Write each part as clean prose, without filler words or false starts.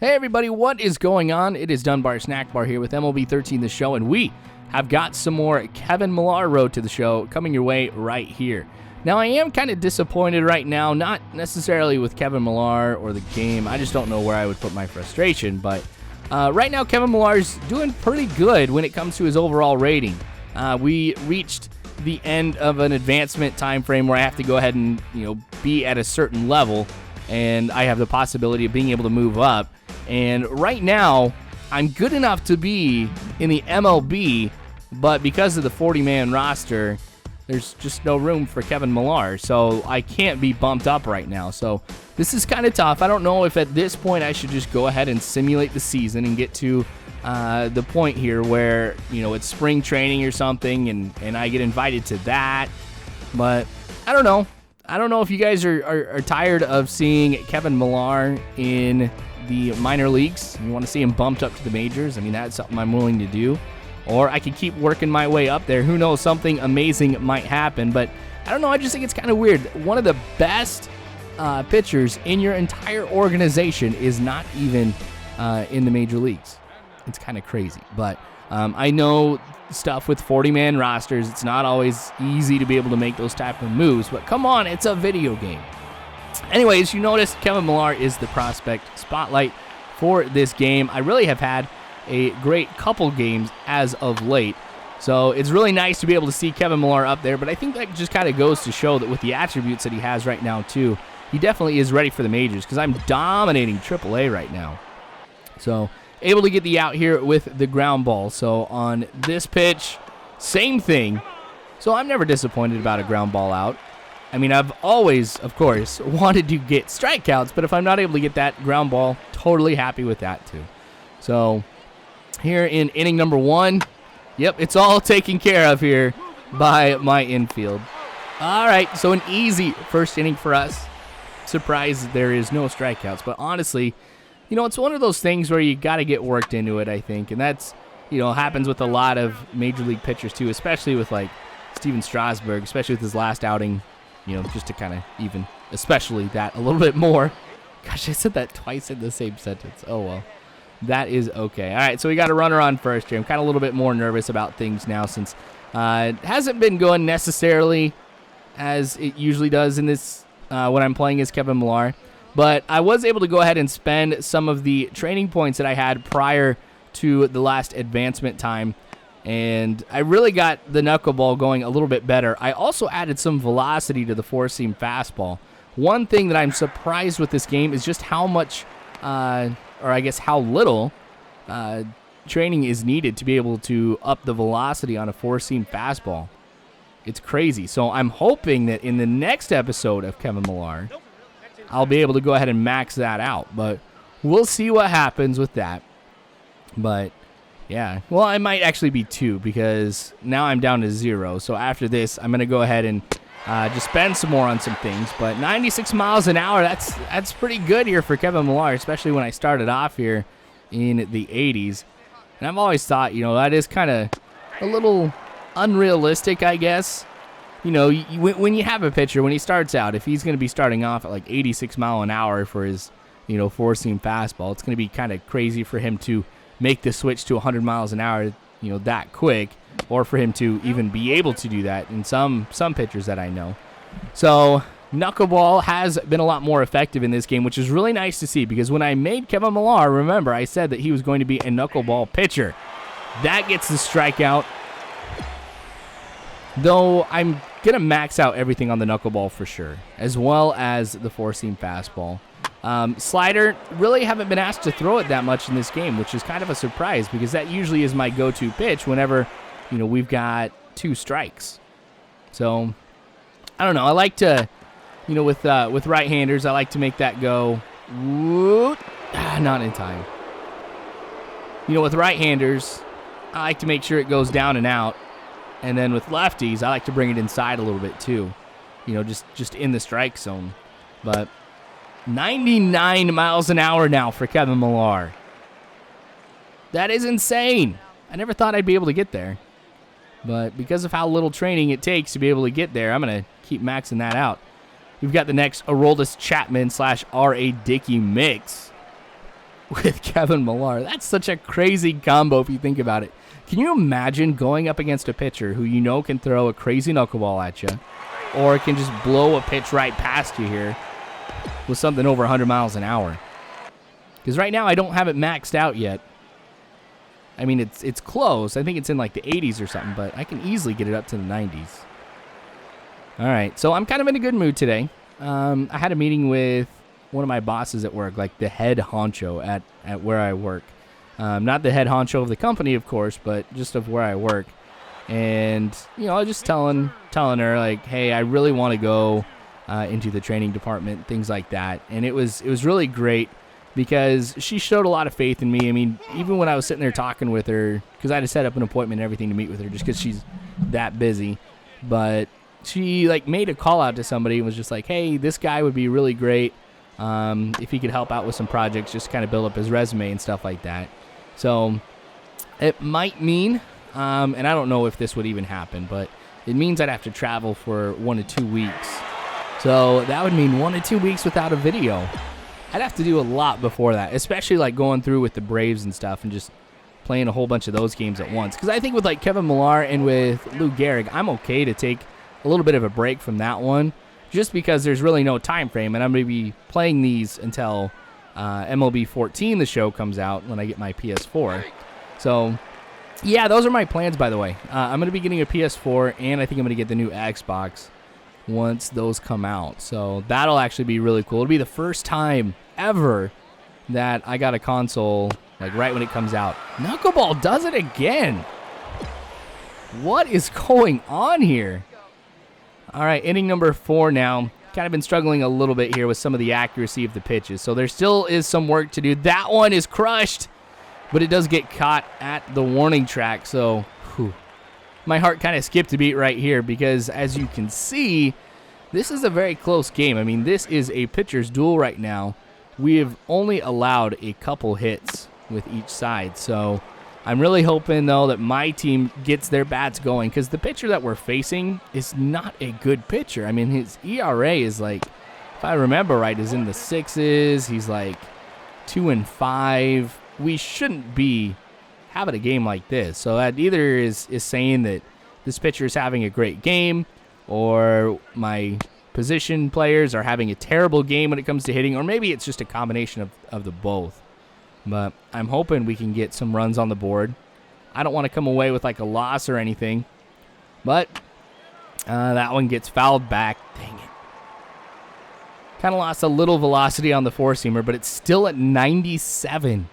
Hey everybody, what is going on? It is Dunbar Snackbar here with MLB 13 The Show, and we have got some more Kevin Millar Road to the Show coming your way right here. Now, I am kind of disappointed right now, not necessarily with Kevin Millar or the game. I just don't know where I would put my frustration, but right now Kevin Millar's doing pretty good when it comes to his overall rating. We reached the end of an advancement time frame where I have to go ahead and be at a certain level, and I have the possibility of being able to move up. And right now, I'm good enough to be in the MLB, but because of the 40-man roster, there's just no room for Kevin Millar, so I can't be bumped up right now. So this is kind of tough. I don't know if at this point I should just go ahead and simulate the season and get to the point here where, it's spring training or something, and I get invited to that. But I don't know. I don't know if you guys are tired of seeing Kevin Millar in the minor leagues. You want to see him bumped up to the majors. I mean, that's something I'm willing to do. Or I could keep working my way up there. Who knows? Something amazing might happen. But I don't know. I just think it's kind of weird. One of the best pitchers in your entire organization is not even in the major leagues. It's kind of crazy. But I know stuff with 40-man rosters, it's not always easy to be able to make those type of moves. But come on, it's a video game. Anyways, you notice Kevin Millar is the prospect spotlight for this game. I really have had a great couple games as of late, so it's really nice to be able to see Kevin Millar up there, but I think that just kind of goes to show that with the attributes that he has right now too, he definitely is ready for the majors, because I'm dominating AAA right now. So able to get the out here with the ground ball. So on this pitch, same thing. So I'm never disappointed about a ground ball out. I mean, I've always, of course, wanted to get strikeouts, but if I'm not able to get that ground ball, totally happy with that too. So here in inning number 1, yep, it's all taken care of here by my infield. All right, so an easy first inning for us. Surprised there is no strikeouts, but honestly, it's one of those things where you got to get worked into it, I think, and that's, happens with a lot of major league pitchers too, especially with like Steven Strasburg, especially with his last outing. Just to kind of even, especially that a little bit more. Gosh, I said that twice in the same sentence. Oh, well. That is okay. All right, so we got a runner on first here. I'm kind of a little bit more nervous about things now since it hasn't been going necessarily as it usually does in this when I'm playing as Kevin Millar. But I was able to go ahead and spend some of the training points that I had prior to the last advancement time, and I really got the knuckleball going a little bit better. I also added some velocity to the four-seam fastball. One thing that I'm surprised with this game is just how much, or I guess how little, training is needed to be able to up the velocity on a four-seam fastball. It's crazy. So I'm hoping that in the next episode of Kevin Millar, I'll be able to go ahead and max that out. But we'll see what happens with that. But yeah, well, I might actually be 2 because now I'm down to 0. So after this, I'm going to go ahead and just spend some more on some things. But 96 miles an hour, that's pretty good here for Kevin Millar, especially when I started off here in the 80s. And I've always thought, that is kind of a little unrealistic, I guess. When you have a pitcher, when he starts out, if he's going to be starting off at like 86 mile an hour for his, four-seam fastball, it's going to be kind of crazy for him to make the switch to 100 miles an hour, that quick, or for him to even be able to do that in some pitchers that I know. So knuckleball has been a lot more effective in this game, which is really nice to see, because when I made Kevin Millar, remember, I said that he was going to be a knuckleball pitcher. That gets the strikeout, though I'm going to max out everything on the knuckleball for sure, as well as the four-seam fastball. Slider, really haven't been asked to throw it that much in this game, which is kind of a surprise because that usually is my go-to pitch whenever, we've got 2 strikes. So, I don't know. I like to, with right-handers, I like to make that go, not in time. With right-handers, I like to make sure it goes down and out. And then with lefties, I like to bring it inside a little bit too, just in the strike zone. But 99 miles an hour now for Kevin Millar. That is insane. I never thought I'd be able to get there. But because of how little training it takes to be able to get there, I'm going to keep maxing that out. We've got the next Aroldis Chapman / R.A. Dickey mix. with Kevin Millar. That's such a crazy combo if you think about it. Can you imagine going up against a pitcher who you know can throw a crazy knuckleball at you or can just blow a pitch right past you here with something over 100 miles an hour? Because right now I don't have it maxed out yet. I mean, it's close. I think it's in like the 80s or something, but I can easily get it up to the 90s. All right, so I'm kind of in a good mood today. I had a meeting with one of my bosses at work, like the head honcho at where I work. Not the head honcho of the company, of course, but just of where I work. And, you know, I was just telling her, like, hey, I really want to go into the training department, things like that. And it was really great because she showed a lot of faith in me. I mean, even when I was sitting there talking with her, because I had to set up an appointment and everything to meet with her just because she's that busy. But she, like, made a call out to somebody and was just like, hey, this guy would be really great if he could help out with some projects, just kind of build up his resume and stuff like that. So it might mean, and I don't know if this would even happen, but it means I'd have to travel for 1 to 2 weeks. So that would mean 1 to 2 weeks without a video. I'd have to do a lot before that, especially like going through with the Braves and stuff and just playing a whole bunch of those games at once. Because I think with like Kevin Millar and with Lou Gehrig, I'm okay to take a little bit of a break from that one just because there's really no time frame, and I'm going to be playing these until MLB 14, the show, comes out when I get my PS4. So, yeah, those are my plans, by the way. I'm going to be getting a PS4, and I think I'm going to get the new Xbox once those come out. So that'll actually be really cool. It'll be the first time ever that I got a console, like, right when it comes out. Knuckleball does it again. What is going on here? All right, inning number 4 now. Kind of been struggling a little bit here with some of the accuracy of the pitches. So there still is some work to do. That one is crushed, but it does get caught at the warning track. So my heart kind of skipped a beat right here because, as you can see, this is a very close game. I mean, this is a pitcher's duel right now. We have only allowed a couple hits with each side. So I'm really hoping, though, that my team gets their bats going because the pitcher that we're facing is not a good pitcher. I mean, his ERA is like, if I remember right, is in the 6s. He's like 2-5. We shouldn't be having a game like this. So that either is saying that this pitcher is having a great game or my position players are having a terrible game when it comes to hitting, or maybe it's just a combination of the both. But I'm hoping we can get some runs on the board. I don't want to come away with like a loss or anything. But that one gets fouled back. Dang it. Kind of lost a little velocity on the four-seamer, but it's still at 97.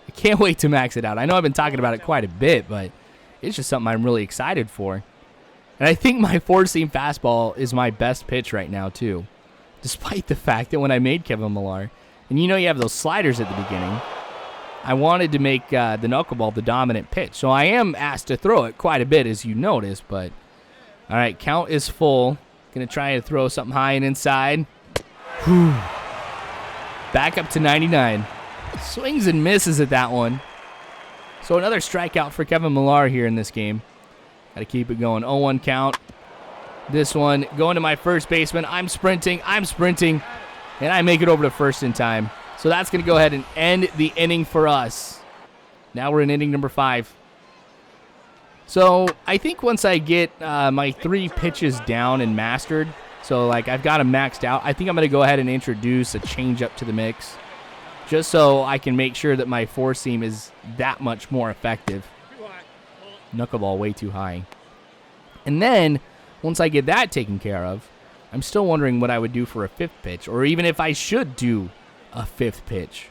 I can't wait to max it out. I know I've been talking about it quite a bit, but it's just something I'm really excited for. And I think my four-seam fastball is my best pitch right now, too. Despite the fact that when I made Kevin Millar, and you know you have those sliders at the beginning, I wanted to make the knuckleball the dominant pitch. So I am asked to throw it quite a bit, as you notice. But, all right, count is full. Going to try to throw something high and inside. Whew. Back up to 99. Swings and misses at that one. So another strikeout for Kevin Millar here in this game. Got to keep it going. 0-1 count. This one going to my first baseman. I'm sprinting, and I make it over to first in time. So that's going to go ahead and end the inning for us. Now we're in inning number 5. So I think once I get my 3 pitches down and mastered, so like I've got them maxed out, I think I'm going to go ahead and introduce a changeup to the mix, just so I can make sure that my four-seam is that much more effective. Knuckleball way too high. And then, once I get that taken care of, I'm still wondering what I would do for a 5th pitch, or even if I should do a 5th pitch.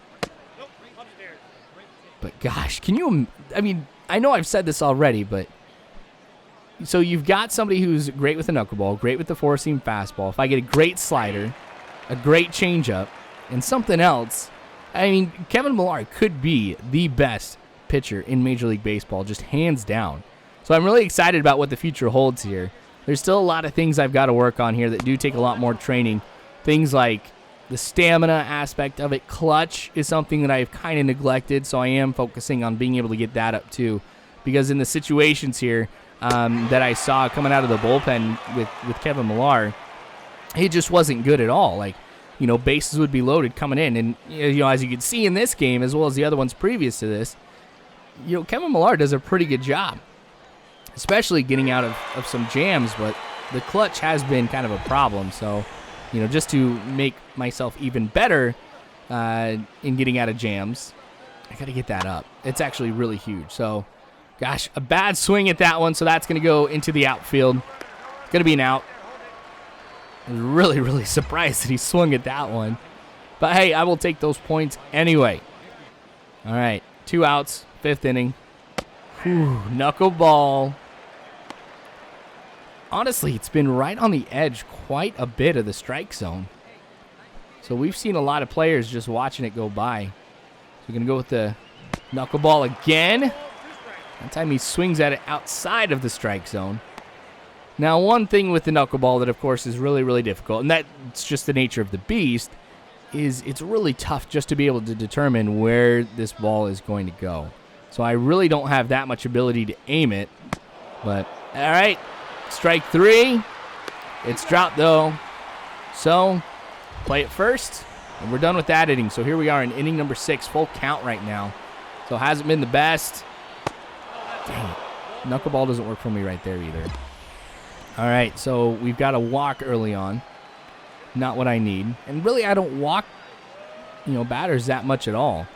But gosh, can you, I mean, I know I've said this already, but so you've got somebody who's great with a knuckleball, great with the four-seam fastball. If I get a great slider, a great changeup, and something else, I mean, Kevin Millar could be the best pitcher in Major League Baseball, just hands down. So I'm really excited about what the future holds here. There's still a lot of things I've got to work on here that do take a lot more training. Things like the stamina aspect of it. Clutch is something that I've kind of neglected, so I am focusing on being able to get that up too. Because in the situations here that I saw coming out of the bullpen with Kevin Millar, it just wasn't good at all. Like, bases would be loaded coming in. And, as you can see in this game, as well as the other ones previous to this, Kevin Millar does a pretty good job, especially getting out of some jams, but the clutch has been kind of a problem. So, just to make myself even better in getting out of jams, I got to get that up. It's actually really huge. So, gosh, a bad swing at that one, so that's going to go into the outfield. It's going to be an out. I was really, really surprised that he swung at that one. But, hey, I will take those points anyway. All right, 2 outs, 5th inning. Whew, knuckleball. Honestly, it's been right on the edge quite a bit of the strike zone. So we've seen a lot of players just watching it go by. So we're going to go with the knuckleball again. That time he swings at it outside of the strike zone. Now, one thing with the knuckleball that, of course, is really, really difficult, and that's just the nature of the beast, is it's really tough just to be able to determine where this ball is going to go. So I really don't have that much ability to aim it. But, all right, strike 3. It's dropped, though. So, play it first, and we're done with that inning. So here we are in inning number 6, full count right now. So hasn't been the best. Dang it. Knuckleball doesn't work for me right there either. All right, so we've got a walk early on. Not what I need. And really, I don't walk, batters that much at all.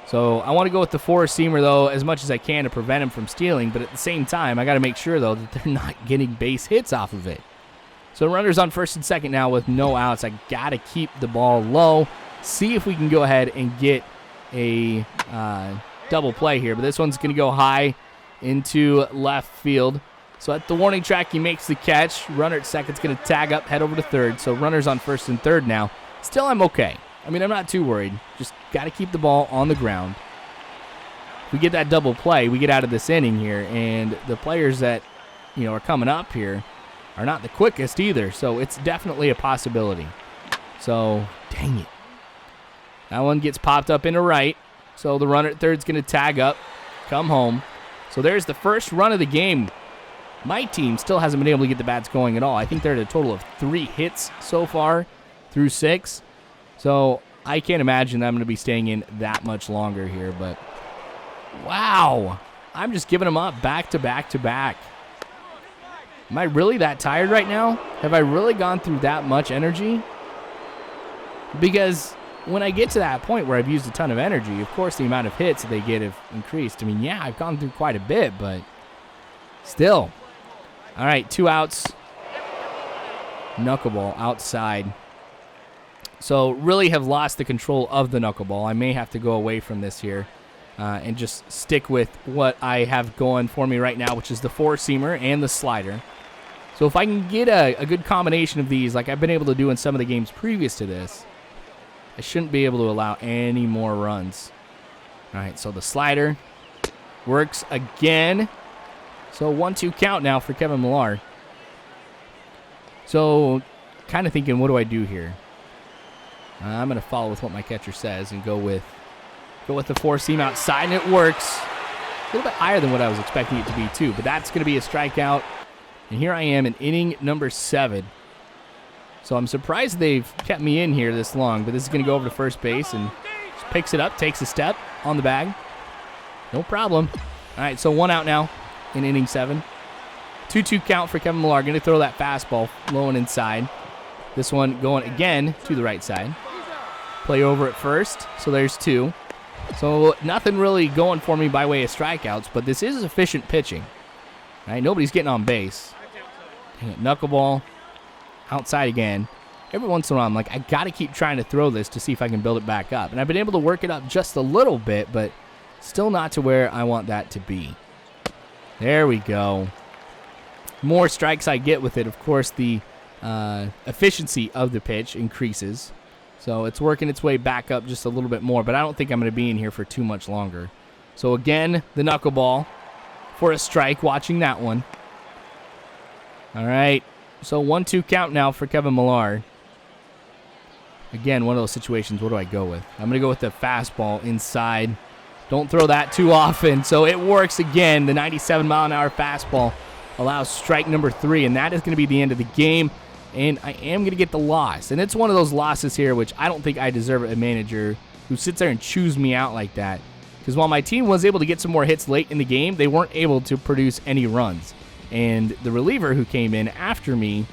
So I want to go with the 4-seamer, though, as much as I can to prevent him from stealing. But at the same time, I got to make sure, though, that they're not getting base hits off of it. So runners on first and second now with no outs. I got to keep the ball low. See if we can go ahead and get a double play here. But this one's going to go high into left field. So at the warning track, he makes the catch. Runner at second's going to tag up, head over to third. So runners on first and third now. Still, I'm okay. I mean, I'm not too worried. Just got to keep the ball on the ground. If we get that double play, we get out of this inning here. And the players that, are coming up here are not the quickest either. So it's definitely a possibility. So, dang it. That one gets popped up into right. So the runner at third's going to tag up, come home. So there's the first run of the game. My team still hasn't been able to get the bats going at all. I think they're at a total of 3 hits so far through 6. So I can't imagine that I'm going to be staying in that much longer here. But, wow. I'm just giving them up back to back to back. Am I really that tired right now? Have I really gone through that much energy? Because when I get to that point where I've used a ton of energy, of course the amount of hits that they get have increased. I mean, yeah, I've gone through quite a bit, but still. All right, 2 outs. Knuckleball outside. So really have lost the control of the knuckleball. I may have to go away from this here and just stick with what I have going for me right now, which is the 4-seamer and the slider. So if I can get a good combination of these, like I've been able to do in some of the games previous to this, I shouldn't be able to allow any more runs. All right, so the slider works again. So 1-2 count now for Kevin Millar. So kind of thinking, what do I do here? I'm going to follow with what my catcher says and go with the 4-seam outside, and it works. A little bit higher than what I was expecting it to be, too. But that's going to be a strikeout. And here I am in inning number 7. So I'm surprised they've kept me in here this long. But this is going to go over to first base and just picks it up, takes a step on the bag. No problem. All right, so 1 out now in inning 7. 2-2 count for Kevin Millar. Going to throw that fastball low and inside. This one going again to the right side. Play over at first, so there's 2. So nothing really going for me by way of strikeouts, but this is efficient pitching. All right, nobody's getting on base. Knuckleball outside again. Every once in a while, I'm like, I got to keep trying to throw this to see if I can build it back up. And I've been able to work it up just a little bit, but still not to where I want that to be. There we go. More strikes I get with it, of course, the efficiency of the pitch increases. So it's working its way back up just a little bit more, but I don't think I'm going to be in here for too much longer. So again, the knuckleball for a strike, watching that one. All right, so 1-2 count now for Kevin Millar. Again, one of those situations, what do I go with? I'm going to go with the fastball inside. Don't throw that too often. So it works again. The 97-mile-an-hour fastball allows strike number 3, and that is going to be the end of the game. and I am going to get the loss. And it's one of those losses here which I don't think I deserve a manager who sits there and chews me out like that. Because while my team was able to get some more hits late in the game, they weren't able to produce any runs. And the reliever who came in after me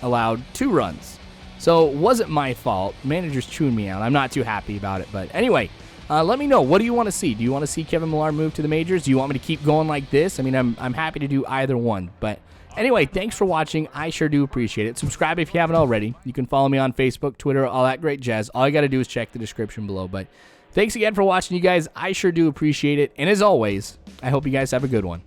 allowed 2 runs. So it wasn't my fault. Manager's chewing me out. I'm not too happy about it. But anyway, let me know. What do you want to see? Do you want to see Kevin Millar move to the majors? Do you want me to keep going like this? I mean, I'm happy to do either one. But anyway, thanks for watching. I sure do appreciate it. Subscribe if you haven't already. You can follow me on Facebook, Twitter, all that great jazz. All you got to do is check the description below. But thanks again for watching, you guys. I sure do appreciate it. And as always, I hope you guys have a good one.